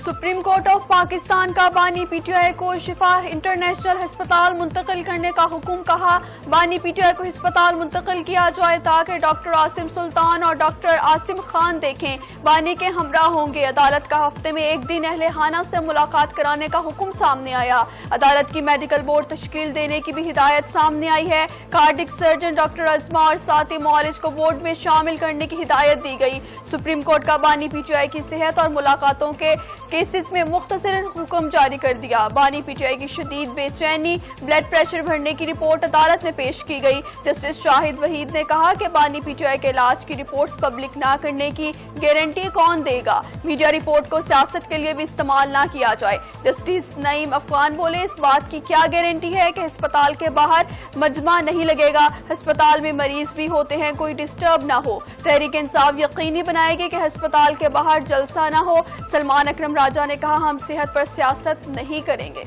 Supreme court of Pakistan کا بانی پی T آئی کو شفا انٹرنیشنل ہسپتال منتقل کرنے کا حکم، کہا بانی پی ٹی آئی کو ہسپتال منتقل کیا جائے تاکہ ڈاکٹر عاصم سلطان اور ڈاکٹر عاصم خان دیکھیں، بانی کے ہمراہ ہوں گے۔ عدالت کا ہفتے میں ایک دن اہل خانہ سے ملاقات کرانے کا حکم سامنے آیا۔ عدالت کی میڈیکل بورڈ تشکیل دینے کی بھی ہدایت سامنے آئی ہے۔ کارڈک سرجن ڈاکٹر ازما اور ساتھی معالج کو بورڈ میں شامل کرنے کی ہدایت دی گئی۔ سپریم کورٹ کا بانی پی ٹی آئی کی صحت اور ملاقاتوں کے کیسز میں مختصر حکم جاری کر دیا۔ بانی پی ٹی آئی کی شدید بے چینی، بلڈ پریشر بڑھنے کی رپورٹ عدالت میں پیش کی گئی۔ جسٹس شاہد وحید نے کہا کہ بانی پی ٹی آئی کے علاج کی رپورٹس پبلک نہ کرنے کی گارنٹی کون دے گا؟ میڈیا رپورٹ کو سیاست کے لیے بھی استعمال نہ کیا جائے۔ جسٹس نعیم افغان بولے، اس بات کی کیا گارنٹی ہے کہ ہسپتال کے باہر مجمع نہیں لگے گا؟ ہسپتال میں مریض بھی ہوتے ہیں، کوئی ڈسٹرب نہ ہو۔ تحریک انصاف یقینی بنائے گی کہ ہسپتال کے باہر جلسہ نہ ہو۔ سلمان اکرم راجہ نے کہا، ہم صحت پر سیاست نہیں کریں گے۔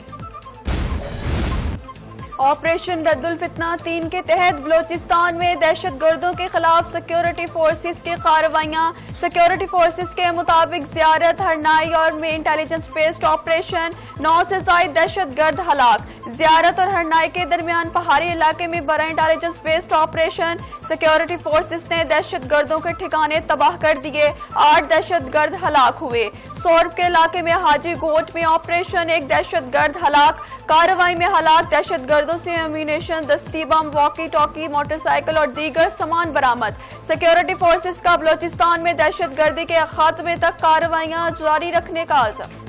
آپریشن رد الفتنہ 3 کے تحت بلوچستان میں دہشت گردوں کے خلاف سیکیورٹی فورسز کی کارروائیاں۔ سیکیورٹی فورسز کے مطابق زیارت، ہرنائی اور میں انٹیلیجنس بیسڈ آپریشن، 9 سے زائد دہشت گرد ہلاک۔ زیارت اور ہرنائی کے درمیان پہاڑی علاقے میں برائے intelligence based operation, security forces نے دہشت گردوں کے ٹھکانے تباہ کر دیے، 8 دہشت گرد ہلاک ہوئے۔ سورب کے علاقے میں حاجی گوٹ میں آپریشن، 1 دہشت گرد ہلاک۔ کارروائی میں ہلاک دہشت گردوں سے ایمونیشن، دستی بم، واکی ٹاکی، موٹر سائیکل اور دیگر سامان برآمد۔ سیکیورٹی فورسز کا بلوچستان میں دہشت گردی کے خاتمے تک کارروائیاں جاری رکھنے کا عزم۔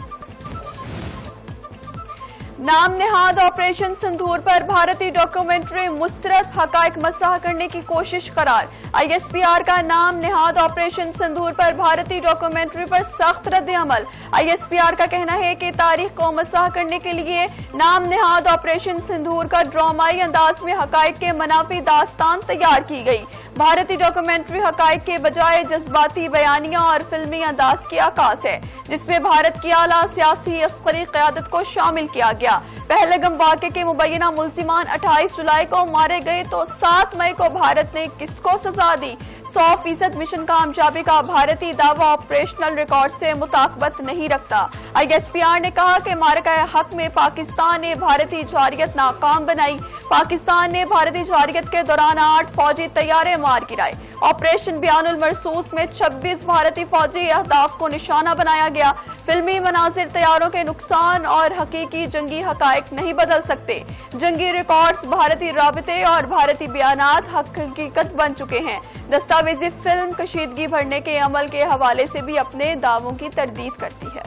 نام نہاد آپریشن سندور پر بھارتی ڈاکومنٹری مسترد، حقائق مسح کرنے کی کوشش قرار۔ آئی ایس پی آر کا نام نہاد آپریشن سندور پر بھارتی ڈاکومنٹری پر سخت رد عمل۔ آئی ایس پی آر کا کہنا ہے کہ تاریخ کو مسح کرنے کے لیے نام نہاد آپریشن سندور کا ڈرامائی انداز میں حقائق کے منافی داستان تیار کی گئی۔ بھارتی ڈاکومنٹری حقائق کے بجائے جذباتی بیانیہ اور فلمی انداز کی عکاس ہے، جس میں بھارت کی اعلیٰ سیاسی عسکری قیادت کو شامل کیا گیا۔ پہلگام واقعے کے مبینہ ملزمان 28 جولائی کو مارے گئے تو 7 مئی کو بھارت نے کس کو سزا دی؟ 100% مشن کامیابی کا بھارتی دعویٰ آپریشنل ریکارڈ سے مطابقت نہیں رکھتا۔ آئی ایس پی آر نے کہا کہ معرکہ حق میں پاکستان نے بھارتی جارحیت ناکام بنائی۔ پاکستان نے بھارتی جارحیت کے دوران 8 فوجی طیارے مار گرائے۔ آپریشن بیان المرصوص میں 26 بھارتی فوجی اہداف کو نشانہ بنایا گیا۔ فلمی مناظر طیاروں کے نقصان اور حقیقی جنگی حقائق نہیں بدل سکتے۔ جنگی ریکارڈز، بھارتی رابطے اور بھارتی بیانات حقیقت بن چکے ہیں۔ دستاویزی فلم کشیدگی بڑھنے کے عمل کے حوالے سے بھی اپنے دعووں کی تردید کرتی ہے۔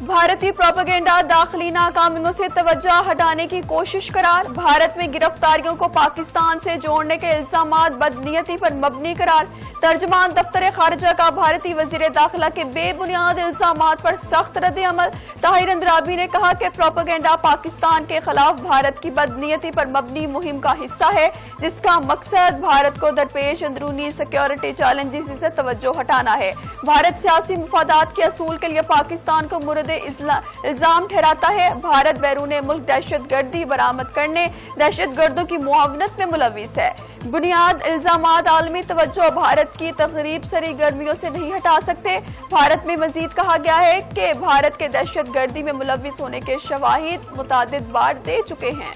بھارتی پروپیگنڈا داخلی ناکامیوں سے توجہ ہٹانے کی کوشش قرار۔ بھارت میں گرفتاریوں کو پاکستان سے جوڑنے کے الزامات بدنیتی پر مبنی قرار۔ ترجمان دفتر خارجہ کا بھارتی وزیر داخلہ کے بے بنیاد الزامات پر سخت رد عمل۔ طاہر اندرابی نے کہا کہ پروپیگنڈا پاکستان کے خلاف بھارت کی بدنیتی پر مبنی مہم کا حصہ ہے، جس کا مقصد بھارت کو درپیش اندرونی سیکیورٹی چیلنجز سے توجہ ہٹانا ہے۔ بھارت سیاسی مفادات کے اصول کے لیے پاکستان کو مورد الزام ٹھہراتا ہے۔ بھارت بیرون ملک دہشت گردی برآمد کرنے، دہشت گردوں کی معاونت میں ملوث ہے۔ بنیاد الزامات عالمی توجہ بھارت کی تقریب سرگرمیوں سے نہیں ہٹا سکتے۔ بھارت میں مزید کہا گیا ہے کہ بھارت کے دہشت گردی میں ملوث ہونے کے شواہد متعدد بار دے چکے ہیں۔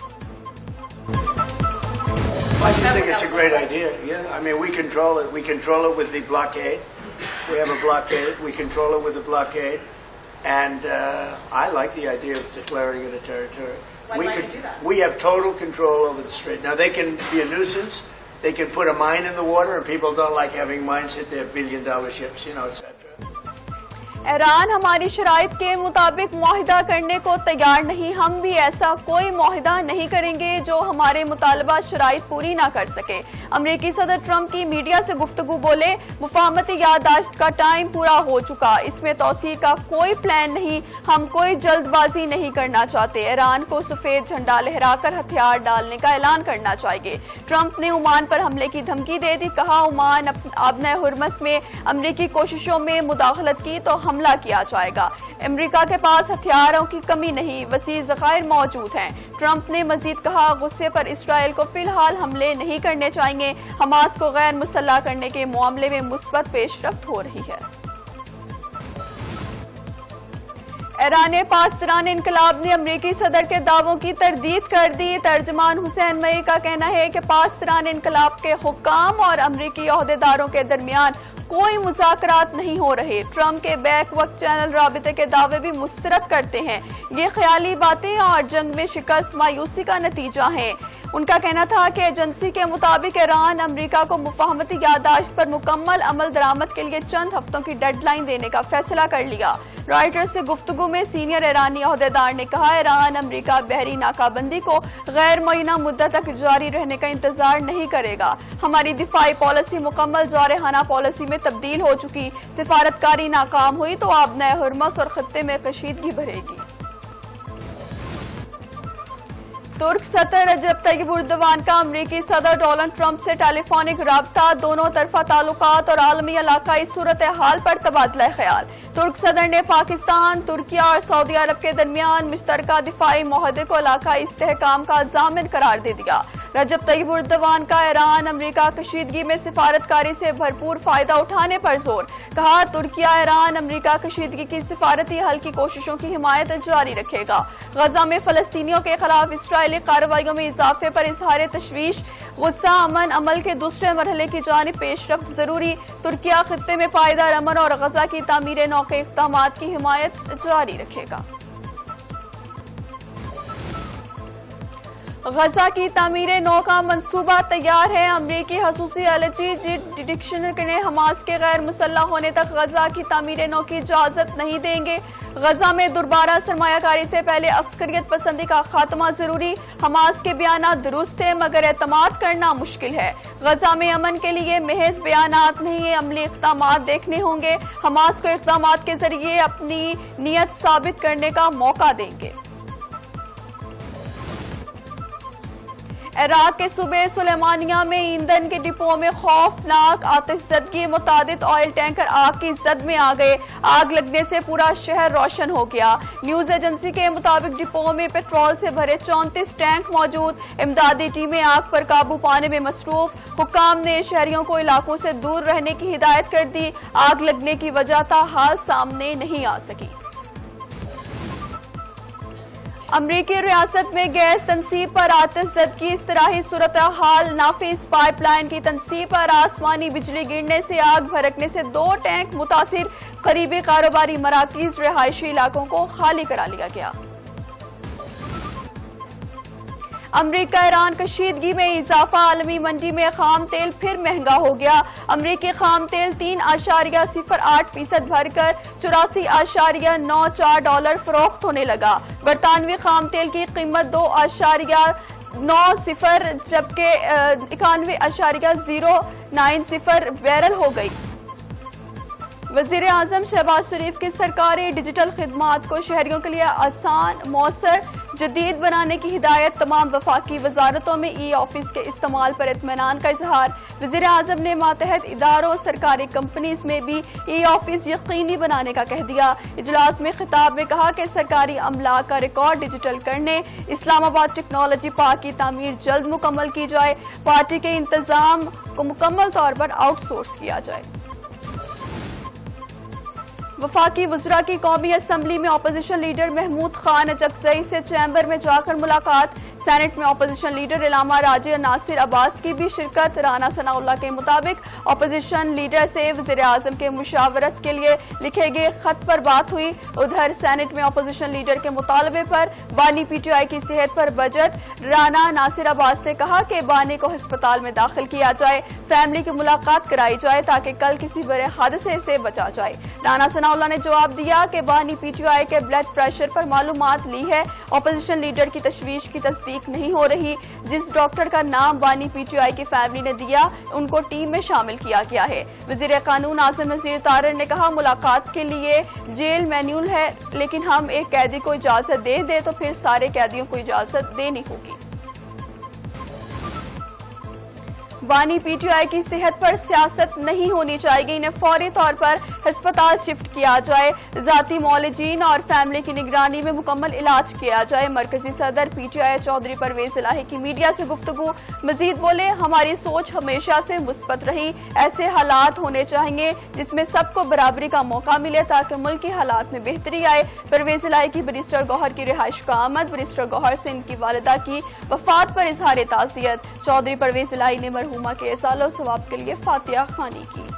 I just think it's a great idea. Yeah, I mean, we control it. We control it with the blockade. We have a blockade. We control it with the blockade. And I like the idea of declaring it a territory. Why do you do that? We have total control over the strait. Now, they can be a nuisance. They can put a mine in the water, and people don't like having mines hit their billion-dollar ships, etc. Iran ہماری شرائط کے مطابق معاہدہ کرنے کو تیار نہیں۔ ہم بھی ایسا کوئی معاہدہ نہیں کریں گے جو ہمارے مطالبہ شرائط پوری نہ کر سکے۔ امریکی صدر ٹرمپ کی میڈیا سے گفتگو بولے، مفاہمتی یادداشت کا ٹائم پورا ہو چکا، اس میں توسیع کا کوئی پلان نہیں، ہم کوئی جلد بازی نہیں کرنا چاہتے۔ ایران کو سفید جھنڈا لہرا کر ہتھیار ڈالنے کا اعلان کرنا چاہیے۔ ٹرمپ نے عمان پر حملے کی دھمکی دے دی، کہا عمان ابنۂ حرمس میں امریکی کوششوں میں مداخلت کی تو حملہ کیا جائے گا۔ امریکہ کے پاس ہتھیاروں کی کمی نہیں، وسیع ذخائر موجود ہیں۔ ٹرمپ نے مزید کہا، غصے پر اسرائیل کو فی الحال حملے نہیں کرنے چاہیے۔ حماس کو غیر مسلح کرنے کے معاملے میں مثبت پیش رفت ہو رہی ہے۔ ایران پاسداران انقلاب نے امریکی صدر کے دعووں کی تردید کر دی۔ ترجمان حسین مئی کا کہنا ہے کہ پاسداران انقلاب کے حکام اور امریکی عہدیداروں کے درمیان کوئی مذاکرات نہیں ہو رہے۔ ٹرمپ کے بیک وقت چینل رابطے کے دعوے بھی مسترد کرتے ہیں۔ یہ خیالی باتیں اور جنگ میں شکست مایوسی کا نتیجہ ہیں۔ ان کا کہنا تھا کہ ایجنسی کے مطابق ایران امریکہ کو مفاہمتی یادداشت پر مکمل عمل درآمد کے لیے چند ہفتوں کی ڈیڈ لائن دینے کا فیصلہ کر لیا۔ رائٹرز سے گفتگو میں سینئر ایرانی عہدیدار نے کہا ایران امریکہ بحری ناکہ بندی کو غیر معینہ مدت تک جاری رہنے کا انتظار نہیں کرے گا۔ ہماری دفاعی پالیسی مکمل جارحانہ پالیسی میں تبدیل ہو چکی۔ سفارتکاری ناکام ہوئی تو آبنائے ہرمز اور خطے میں کشیدگی بڑھے گی۔ ترک صدر رجب طیب اردوان کا امریکی صدر ڈونلڈ ٹرمپ سے ٹیلی فونک رابطہ، دونوں طرفہ تعلقات اور عالمی علاقائی صورتحال پر تبادلہ خیال۔ ترک صدر نے پاکستان، ترکیہ اور سعودی عرب کے درمیان مشترکہ دفاعی معاہدے کو علاقائی استحکام کا ضامن قرار دے دیا۔ رجب طیب اردوان کا ایران امریکہ کشیدگی میں سفارتکاری سے بھرپور فائدہ اٹھانے پر زور، کہا ترکیہ ایران امریکہ کشیدگی کی سفارتی حل کی کوششوں کی حمایت جاری رکھے گا۔ غزہ میں فلسطینیوں کے خلاف اسرائیلی کارروائیوں میں اضافے پر اظہار تشویش، غصہ امن عمل کے دوسرے مرحلے کی جانب پیش رفت ضروری۔ ترکیہ خطے میں پائیدار امن اور غزہ کی تعمیر نو کے اقدامات کی حمایت جاری رکھے گا۔ غزہ کی تعمیر نو کا منصوبہ تیار ہے۔ امریکی خصوصی ایلچی ڈکشن نے حماس کے غیر مسلح ہونے تک غزہ کی تعمیر نو کی اجازت نہیں دیں گے۔ غزہ میں دوبارہ سرمایہ کاری سے پہلے عسکریت پسندی کا خاتمہ ضروری۔ حماس کے بیانات درست ہیں مگر اعتماد کرنا مشکل ہے۔ غزہ میں امن کے لیے محض بیانات نہیں، عملی اقدامات دیکھنے ہوں گے۔ حماس کو اقدامات کے ذریعے اپنی نیت ثابت کرنے کا موقع دیں گے۔ عراق کے صوبے سلیمانیہ میں ایندھن کے ڈپو میں خوفناک آتش زدگی، متعدد آئل ٹینکر آگ کی زد میں آ گئے۔ آگ لگنے سے پورا شہر روشن ہو گیا۔ نیوز ایجنسی کے مطابق ڈپو میں پیٹرول سے بھرے 34 ٹینک موجود۔ امدادی ٹیمیں آگ پر قابو پانے میں مصروف۔ حکام نے شہریوں کو علاقوں سے دور رہنے کی ہدایت کر دی۔ آگ لگنے کی وجہ تاحال سامنے نہیں آ سکی۔ امریکی ریاست میں گیس تنصیب پر آتش زدگی، اضطراحی صورتحال۔ نافذ پائپ لائن کی تنصیب پر آسمانی بجلی گرنے سے آگ بھڑکنے سے 2 ٹینک متاثر، قریبی کاروباری مراکز، رہائشی علاقوں کو خالی کرا لیا گیا۔ امریکہ ایران کشیدگی میں اضافہ، عالمی منڈی میں خام تیل پھر مہنگا ہو گیا۔ امریکی خام تیل 3.08% بڑھ کر $84.94 فروخت ہونے لگا۔ برطانوی خام تیل کی قیمت 2.90 جبکہ 91.090 بیرل ہو گئی۔ وزیر اعظم شہباز شریف کی سرکاری ڈیجیٹل خدمات کو شہریوں کے لیے آسان، مؤثر، جدید بنانے کی ہدایت۔ تمام وفاقی وزارتوں میں ای آفس کے استعمال پر اطمینان کا اظہار۔ وزیر اعظم نے ماتحت اداروں، سرکاری کمپنیز میں بھی ای آفس یقینی بنانے کا کہہ دیا۔ اجلاس میں خطاب میں کہا کہ سرکاری املاک کا ریکارڈ ڈیجیٹل کرنے، اسلام آباد ٹیکنالوجی پارک کی تعمیر جلد مکمل کی جائے، پارٹی کے انتظام کو مکمل طور پر آؤٹ سورس کیا جائے۔ وفاقی وزراء کی قومی اسمبلی میں اپوزیشن لیڈر محمود خان اجکزئی سے چیمبر میں جا کر ملاقات۔ سینٹ میں اپوزیشن لیڈر علامہ راجہ ناصر عباس کی بھی شرکت۔ رانا ثناء اللہ کے مطابق اپوزیشن لیڈر سے وزیر اعظم کے مشاورت کے لیے لکھے گئے خط پر بات ہوئی۔ ادھر سینٹ میں اپوزیشن لیڈر کے مطالبے پر بانی پی ٹی آئی کی صحت پر بجٹ، رانا ناصر عباس نے کہا کہ بانی کو ہسپتال میں داخل کیا جائے، فیملی کی ملاقات کرائی جائے تاکہ کل کسی بڑے حادثے سے بچا جائے۔ رانا ثناء اللہ نے جواب دیا کہ بانی پی ٹی آئی کے بلڈ پریشر پر معلومات لی ہے۔ اپوزیشن لیڈر کی تشویش کی تصدیق نہیں ہو رہی۔ جس ڈاکٹر کا نام بانی پی ٹی آئی کی فیملی نے دیا ان کو ٹیم میں شامل کیا گیا ہے۔ وزیر قانون اعظم نذیر طارر نے کہا ملاقات کے لیے جیل مینیول ہے، لیکن ہم ایک قیدی کو اجازت دے دیں تو پھر سارے قیدیوں کو اجازت دینی ہوگی۔ بانی پی ٹی آئی کی صحت پر سیاست نہیں ہونی چاہیے، انہیں فوری طور پر ہسپتال شفٹ کیا جائے، ذاتی معالجین اور فیملی کی نگرانی میں مکمل علاج کیا جائے۔ مرکزی صدر P T I Chaudhry Pervaiz Elahi کی میڈیا سے گفتگو، مزید بولے ہماری سوچ ہمیشہ سے مثبت رہی، ایسے حالات ہونے چاہیے جس میں سب کو برابری کا موقع ملے تاکہ ملک کے حالات میں بہتری آئے۔ پرویز الہی کی بیرسٹر گوہر کی رہائش کا آمد، بیرسٹر گوہر سے ان کی والدہ کی وفات پر اظہار تعزیت، چودھری پرویز الہی نے مرحومہ کے اصالہ و ثواب کے لیے فاتحہ خوانی کی۔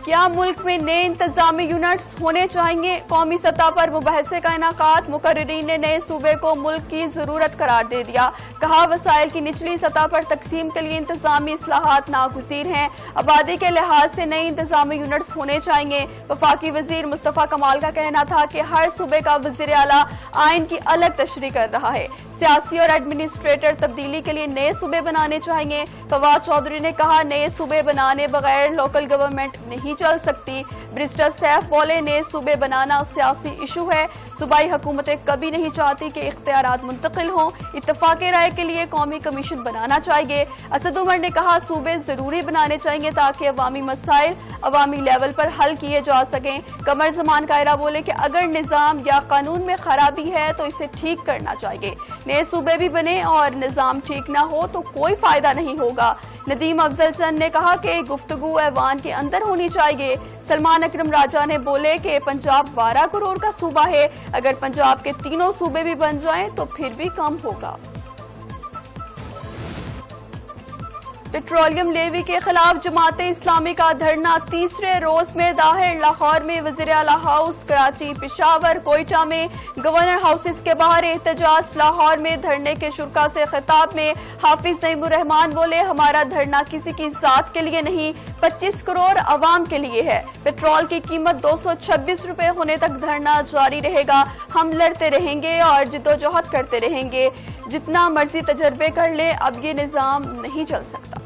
کیا ملک میں نئے انتظامی یونٹس ہونے چاہیے؟ قومی سطح پر مباحثے کا انعقاد، مقررین نے نئے صوبے کو ملک کی ضرورت قرار دے دیا، کہا وسائل کی نچلی سطح پر تقسیم کے لیے انتظامی اصلاحات ناگزیر ہیں، آبادی کے لحاظ سے نئے انتظامی یونٹس ہونے چاہیے۔ وفاقی وزیر مصطفیٰ کمال کا کہنا تھا کہ ہر صوبے کا وزیر اعلیٰ آئین کی الگ تشریح کر رہا ہے، سیاسی اور ایڈمنسٹریٹر تبدیلی کے لیے نئے صوبے بنانے چاہیے۔ فواد چودھری نے کہا نئے صوبے بنانے بغیر لوکل گورنمنٹ نہیں چل سکتی۔ بیرسٹر سیف بولے نئے صوبے بنانا سیاسی ایشو ہے، صوبائی حکومتیں کبھی نہیں چاہتی کہ اختیارات منتقل ہوں، اتفاق رائے کے لیے قومی کمیشن بنانا چاہیے۔ اسد عمر نے کہا صوبے ضروری بنانے چاہیے تاکہ عوامی مسائل عوامی لیول پر حل کیے جا سکیں۔ قمر زمان قائرہ بولے کہ اگر نظام یا قانون میں خرابی ہے تو اسے ٹھیک کرنا چاہیے، نئے صوبے بھی بنے اور نظام ٹھیک نہ ہو تو کوئی فائدہ نہیں ہوگا۔ ندیم افضل چند نے کہا کہ گفتگو ایوان کے اندر ہونی چاہیے۔ سلمان اکرم راجہ نے بولے کہ پنجاب 12 کروڑ کا صوبہ ہے، اگر پنجاب کے تینوں صوبے بھی بن جائیں تو پھر بھی کم ہوگا۔ پیٹرولیم لیوی کے خلاف جماعت اسلامی کا دھرنا تیسرے روز میں داخل، لاہور میں وزیر اعلیٰ ہاؤس، کراچی، پشاور، کوئٹہ میں گورنر ہاؤسز کے باہر احتجاج۔ لاہور میں دھرنے کے شرکاء سے خطاب میں حافظ نعیم الرحمان بولے ہمارا دھرنا کسی کی ذات کے لیے نہیں، 25 کروڑ عوام کے لیے ہے۔ پیٹرول کی قیمت 226 روپے ہونے تک دھرنا جاری رہے گا، ہم لڑتے رہیں گے اور جدوجہد کرتے رہیں گے، جتنا مرضی تجربے کر لیں اب یہ نظام نہیں چل سکتا۔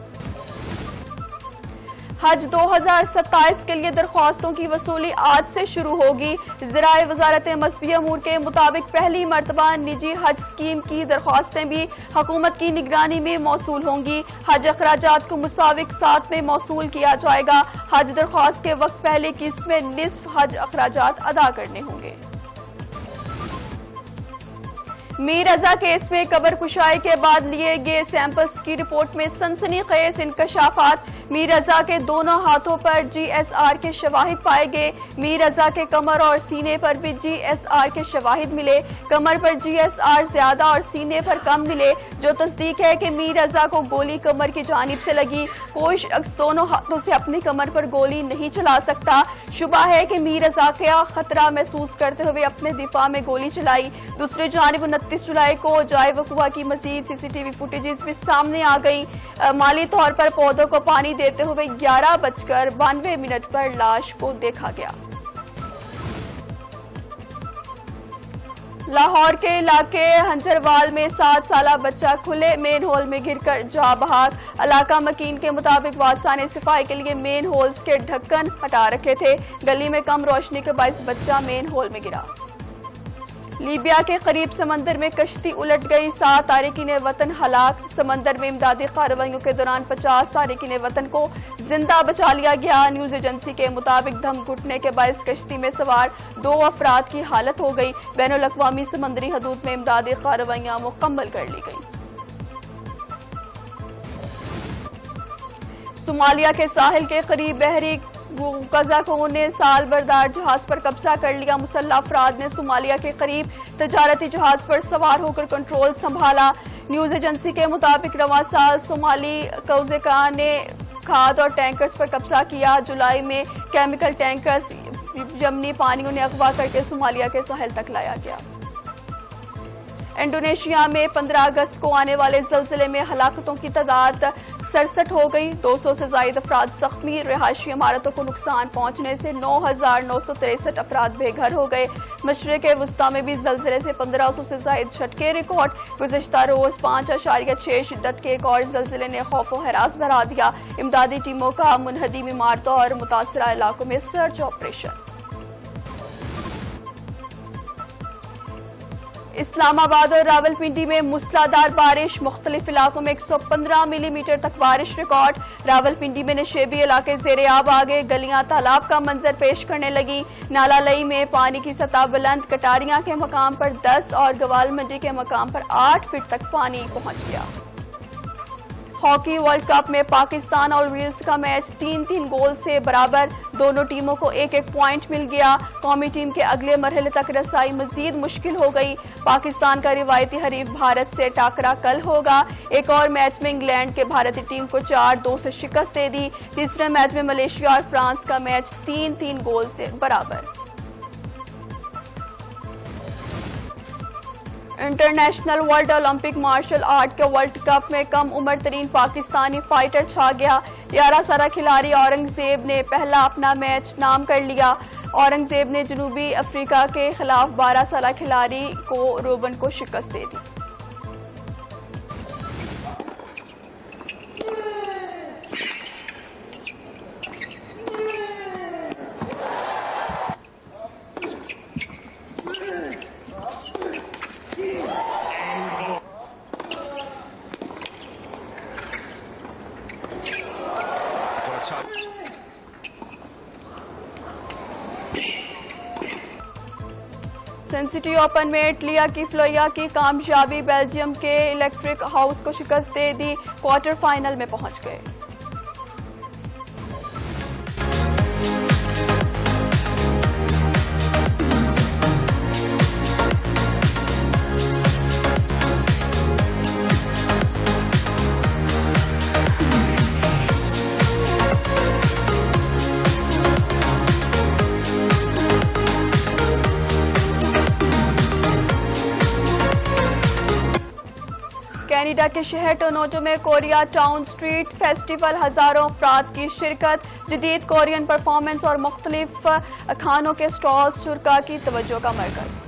حج 2027 کے لیے درخواستوں کی وصولی آج سے شروع ہوگی۔ ذرائع وزارت مذہبی امور کے مطابق پہلی مرتبہ نجی حج اسکیم کی درخواستیں بھی حکومت کی نگرانی میں موصول ہوں گی۔ حج اخراجات کو مساوی اقساط میں موصول کیا جائے گا۔ حج درخواست کے وقت پہلی قسط میں نصف حج اخراجات ادا کرنے ہوں گے۔ میر رضا کیس میں قبر کشائی کے بعد لیے گئے سیمپلز کی رپورٹ میں سنسنی خیز انکشافات۔ میر رضا کے دونوں ہاتھوں پر جی ایس آر کے شواہد پائے گئے۔ میر رضا کے کمر اور سینے پر بھی جی ایس آر کے شواہد ملے، کمر پر جی ایس آر زیادہ اور سینے پر کم ملے، جو تصدیق ہے کہ میر رضا کو گولی کمر کی جانب سے لگی۔ کوئی شخص دونوں ہاتھوں سے اپنی کمر پر گولی نہیں چلا سکتا۔ شبہ ہے کہ میر رضا کا خطرہ محسوس کرتے ہوئے اپنے دفاع میں گولی چلائی۔ دوسری جانب 29 جولائی کو جائے وقوع کی مزید سی سی ٹی وی فوٹیجز بھی سامنے آ گئی۔ مالی طور پر پودوں کو پانی دیتے ہوئے 11:92 پر لاش کو دیکھا گیا۔ لاہور کے علاقے ہنجروال میں 7 سالہ بچہ کھلے مین ہول میں گر کر جاں بحق۔ علاقہ مکین کے مطابق واسطہ نے صفائی کے لیے مین ہولز کے ڈھکن ہٹا رکھے تھے، گلی میں کم روشنی کے باعث بچہ مین ہول میں گرا۔ لیبیا کے قریب سمندر میں کشتی الٹ گئی، 7 تارکین وطن ہلاک۔ سمندر میں امدادی کارروائیوں کے دوران 50 تارکین وطن کو زندہ بچا لیا گیا۔ نیوز ایجنسی کے مطابق دم گھٹنے کے باعث کشتی میں سوار 2 افراد کی حالت ہو گئی۔ بین الاقوامی سمندری حدود میں امدادی کارروائیاں مکمل کر لی گئیں۔ صومالیہ کے ساحل کے قریب بحری قزاقوں نے سال بردار جہاز پر قبضہ کر لیا۔ مسلح افراد نے صومالیہ کے قریب تجارتی جہاز پر سوار ہو کر کنٹرول سنبھالا۔ نیوز ایجنسی کے مطابق رواں سال صومالی قزاقوں نے کھاد اور ٹینکرز پر قبضہ کیا۔ جولائی میں کیمیکل ٹینکرز یمنی پانیوں نے اغوا کر کے صومالیہ کے ساحل تک لایا گیا۔ انڈونیشیا میں 15 اگست کو آنے والے زلزلے میں ہلاکتوں کی تعداد 67 ہو گئی، 200 سے زائد افراد زخمی، رہائشی عمارتوں کو نقصان پہنچنے سے 9,963 افراد بے گھر ہو گئے۔ مشرق وسطی میں بھی زلزلے سے 1500 سے زائد جھٹکے ریکارڈ۔ گزشتہ روز 5.6 شدت کے ایک اور زلزلے نے خوف و ہراس بڑھا دیا۔ امدادی ٹیموں کا منہدم عمارتوں اور متاثرہ علاقوں میں سرچ آپریشن۔ اسلام آباد اور راولپنڈی میں موسلادھار بارش، مختلف علاقوں میں 115 ملی میٹر تک بارش ریکارڈ۔ راولپنڈی میں نشیبی علاقے زیر آب آ گئے، گلیاں تالاب کا منظر پیش کرنے لگی۔ نالا لئی میں پانی کی سطح بلند، کٹاریاں کے مقام پر 10 اور گوال منڈی کے مقام پر 8 فٹ تک پانی پہنچ گیا۔ ہاکی ورلڈ کپ میں پاکستان اور ویلز کا میچ 3-3 گول سے برابر، دونوں ٹیموں کو 1-1 پوائنٹ مل گیا۔ قومی ٹیم کے اگلے مرحلے تک رسائی مزید مشکل ہو گئی۔ پاکستان کا روایتی حریف بھارت سے ٹاکرا کل ہوگا۔ ایک اور میچ میں انگلینڈ کے بھارتی ٹیم کو 4-2 سے شکست دے دی۔ تیسرے میچ میں ملیشیا اور فرانس کا میچ 3-3 گول سے برابر۔ International world Olympic martial art کے ورلڈ کپ میں کم عمر ترین پاکستانی فائٹر چھا گیا۔ 11 سالہ کھلاڑی اورنگزیب نے پہلا اپنا میچ نام کر لیا۔ اورنگزیب نے جنوبی افریقہ کے خلاف 12 سالہ کھلاڑی کو روبن کو شکست دے دی۔ سنسٹی اوپن میں اٹلیا کی فلویا کی کامیابی، بیلجیم کے الیکٹرک ہاؤس کو شکست دے دی، کوارٹر فائنل میں پہنچ گئے۔ کینیڈا کے شہر ٹورنٹو میں کوریا ٹاؤن اسٹریٹ فیسٹیول، ہزاروں افراد کی شرکت، جدید کورین پرفارمنس اور مختلف کھانوں کے سٹالز شرکاء کی توجہ کا مرکز۔